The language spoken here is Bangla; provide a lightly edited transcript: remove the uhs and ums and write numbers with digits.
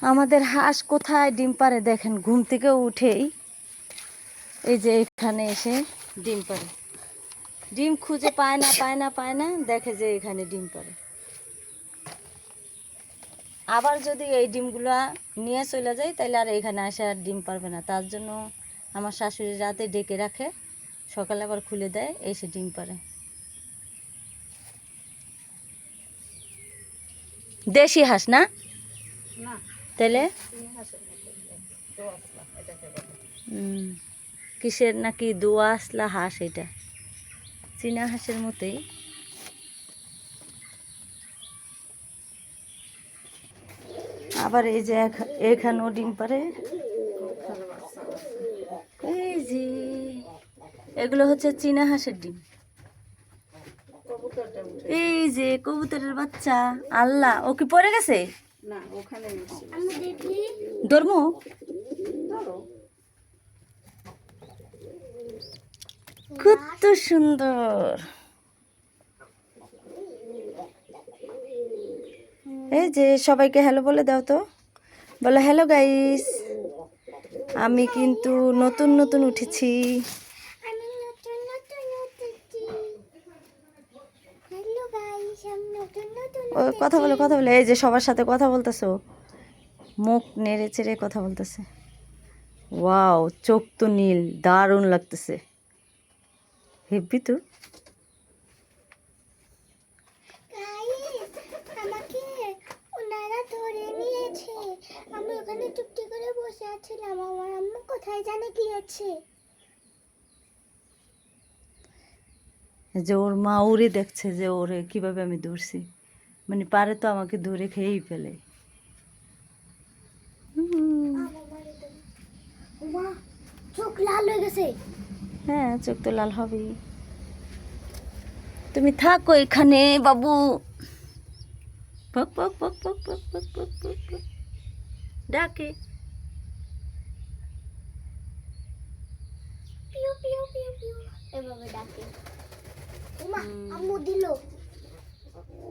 আমাদের হাঁস কোথায় ডিম পাড়ে দেখেন, ঘুম থেকে উঠেই এই যে এখানে এসে ডিম পাড়ে। ডিম খুঁজে পায় না, দেখে যে এখানে ডিম পাড়ে। আবার যদি এই ডিমগুলা নিয়ে চলে যায় তাহলে আর এখানে আসে আর ডিম পারবে না। তার জন্য আমার শাশুড়ি রাতে ডেকে রাখে, সকালে আবার খুলে দেয়, এসে ডিম পারে। দেশি হাঁস না? তাহলে কিসের নাকি দোয়া আসলা হাঁস, এটা চীনা হাঁসের মতোই। আবার এই যে এখানেও ডিম পারে। এই যে এগুলো হচ্ছে চীনা হাঁসের ডিম। এই যে কবুতরের বাচ্চা, আল্লাহ ও কি পড়ে গেছে? না, ওখানে ধর্ম কত সুন্দর। এই যে সবাইকে হ্যালো বলে দাও তো, বলো হ্যালো গাইস, আমি কিন্তু নতুন নতুন উঠেছি। ও কথা বলে কথা বলে, এই যে সবার সাথে কথা বলতেছো, মুখ নেড়ে চেড়ে কথা বলতেছে। ওয়াও, চোখ তো নীল, দারুণ লাগতেছে, হেব্বি তো। আমাকে ওনারা ধরে নিয়েছে, আমি ওখানে চুপটি করে বসে আছিলাম, আমার আম্মু কোথায় জানে গিয়েছে। যে ওর মা ওরে দেখছে যে ওরে কিভাবে আমি ধরছি, মানে পারে তো আমাকে ধরে খেয়েই ফেলে। মা চোখ লাল হয়ে গেছে। হ্যাঁ, চোখ তো লাল হবেই। তুমি থাকো এখানে বাবু। পক পক পক পক পক পক পক পক পক ডাকে। পিউ পিউ পিউ পিউ এভাবে ডাকে। মা আম্মু দিল।